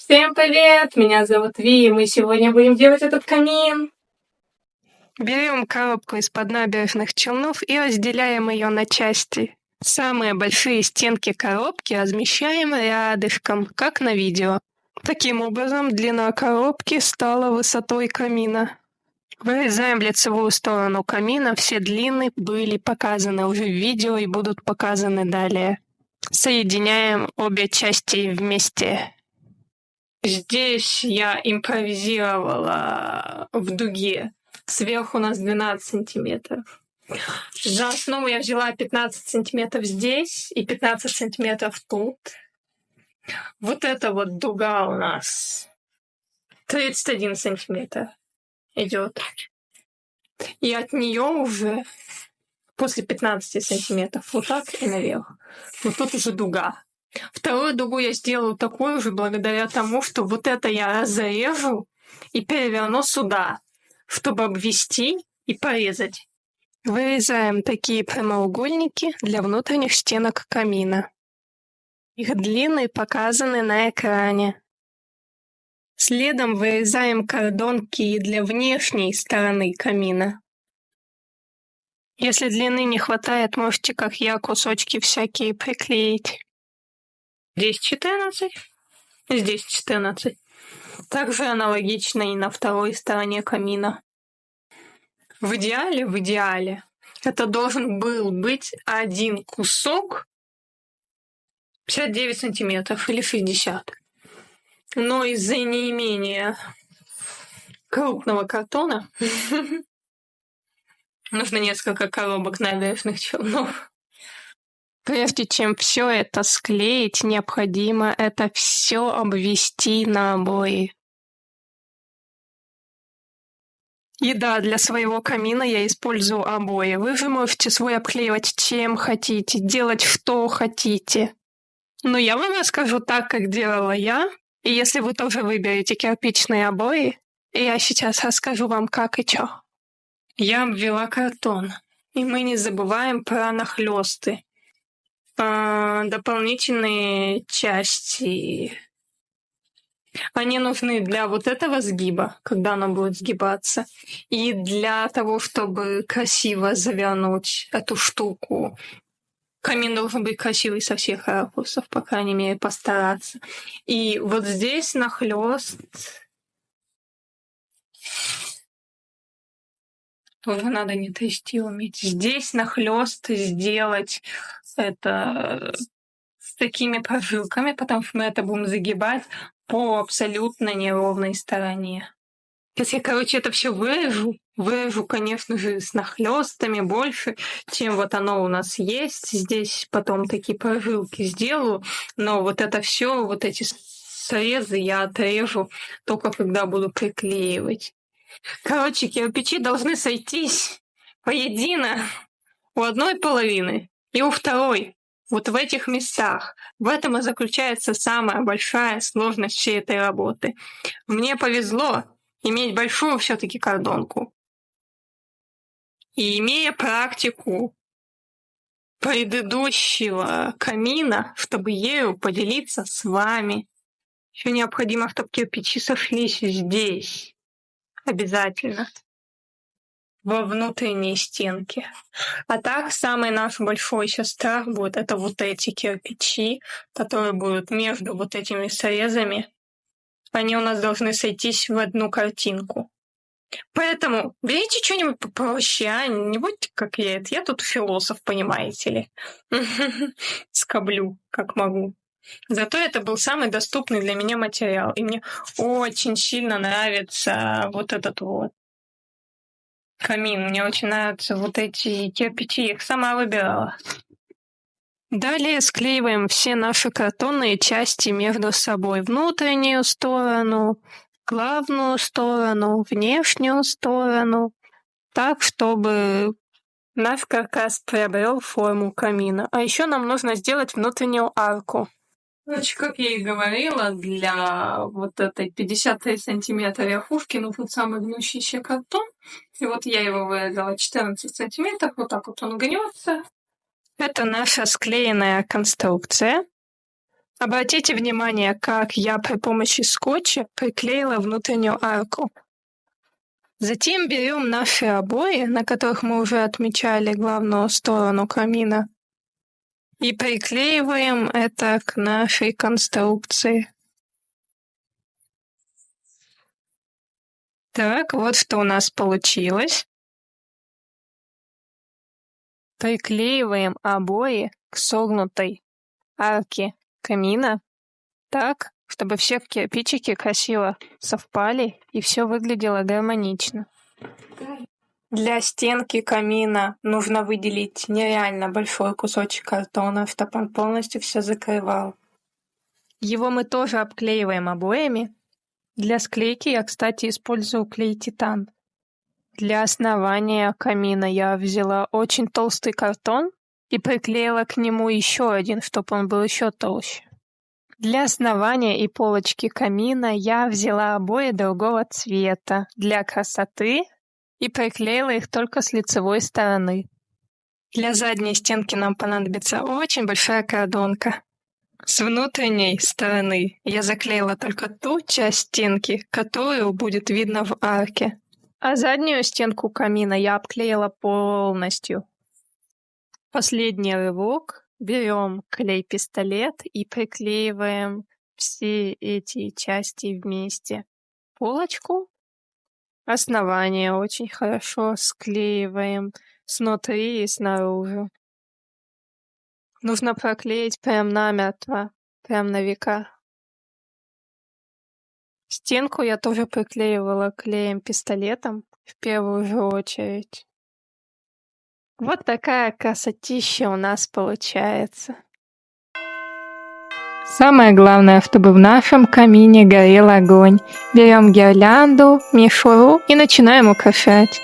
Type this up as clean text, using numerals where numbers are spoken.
Всем привет! Меня зовут Ви, и мы сегодня будем делать этот камин. Берем коробку из-под набережных Челнов и разделяем ее на части. Самые большие стенки коробки размещаем рядышком, как на видео. Таким образом, длина коробки стала высотой камина. Вырезаем лицевую сторону камина, все длины были показаны уже в видео и будут показаны далее. Соединяем обе части вместе. Здесь я импровизировала в дуге. Сверху у нас 12 сантиметров. За основу я взяла 15 сантиметров здесь и 15 сантиметров тут. Вот эта вот дуга у нас 31 сантиметр идет. И от нее уже после 15 сантиметров вот так и наверх. Вот тут уже дуга. Вторую дугу я сделаю такую же благодаря тому, что вот это я разрежу и переверну сюда, чтобы обвести и порезать. Вырезаем такие прямоугольники для внутренних стенок камина. Их длины показаны на экране. Следом вырезаем кордонки для внешней стороны камина. Если длины не хватает, можете, как я, кусочки всякие приклеить. Здесь 14, здесь 14. Также аналогично и на второй стороне камина. В идеале, это должен был быть один кусок 59 сантиметров или 60. Но из-за неимения крупного картона нужно несколько коробок набережных Челнов. Прежде чем все это склеить, необходимо это все обвести на обои. И да, для своего камина я использую обои. Вы же можете свой обклеивать чем хотите, делать что хотите. Но я вам расскажу так, как делала я. И если вы тоже выберете кирпичные обои, я сейчас расскажу вам, как и чё. Я обвела картон. И мы не забываем про нахлёсты. Дополнительные части. Они нужны для вот этого сгиба, когда оно будет сгибаться, и для того, чтобы красиво завернуть эту штуку. Камин должен быть красивый со всех ракурсов, по крайней мере, постараться. И вот здесь нахлёст тоже надо не трясти уметь. Здесь нахлёст сделать это с такими прожилками, потому что мы это будем загибать по абсолютно неровной стороне. Сейчас я, это все вырежу, конечно же, с нахлёстами больше, чем вот оно у нас есть. Здесь потом такие прожилки сделаю, но вот это все, вот эти срезы я отрежу только когда буду приклеивать. Кирпичи должны сойтись воедино у одной половины и у второй. Вот в этих местах. В этом и заключается самая большая сложность всей этой работы. Мне повезло иметь большую все-таки кордонку. И имея практику предыдущего камина, чтобы ею поделиться с вами, еще необходимо, чтобы кирпичи сошлись здесь. Обязательно. Во внутренней стенке. А так, самый наш большой сейчас страх будет это вот эти кирпичи, которые будут между вот этими срезами. Они у нас должны сойтись в одну картинку. Поэтому берите что-нибудь попроще, а не будьте как я. Я тут философ, понимаете ли. Скоблю, как могу. Зато это был самый доступный для меня материал. И мне очень сильно нравится вот этот вот камин. Мне очень нравятся вот эти кирпичи. Я их сама выбирала. Далее склеиваем все наши картонные части между собой. Внутреннюю сторону, главную сторону, внешнюю сторону. Так, чтобы наш каркас приобрел форму камина. А еще нам нужно сделать внутреннюю арку. Значит, как я и говорила, для вот этой 53 сантиметра верхушки нужен самый гнущийся картон. И вот я его вырезала 14 сантиметров, вот так вот он гнется. Это наша склеенная конструкция. Обратите внимание, как я при помощи скотча приклеила внутреннюю арку. Затем берем наши обои, на которых мы уже отмечали главную сторону камина, и приклеиваем это к нашей конструкции. Так, вот что у нас получилось. Приклеиваем обои к согнутой арке камина так, чтобы все кирпичики красиво совпали и все выглядело гармонично. Для стенки камина нужно выделить нереально большой кусочек картона, чтобы он полностью все закрывал. Его мы тоже обклеиваем обоями. Для склейки я, кстати, использую клей титан. Для основания камина я взяла очень толстый картон и приклеила к нему еще один, чтобы он был еще толще. Для основания и полочки камина я взяла обои другого цвета для красоты и приклеила их только с лицевой стороны. Для задней стенки нам понадобится очень большая кардонка. С внутренней стороны я заклеила только ту часть стенки, которую будет видно в арке. А заднюю стенку камина я обклеила полностью. Последний рывок. Берем клей-пистолет и приклеиваем все эти части вместе. Полочку. Основание очень хорошо склеиваем снутри и снаружи. Нужно проклеить прям намертво, прям на века. Стенку я тоже приклеивала клеем-пистолетом в первую же очередь. Вот такая красотища у нас получается. Самое главное, чтобы в нашем камине горел огонь. Берем гирлянду, мишуру и начинаем украшать.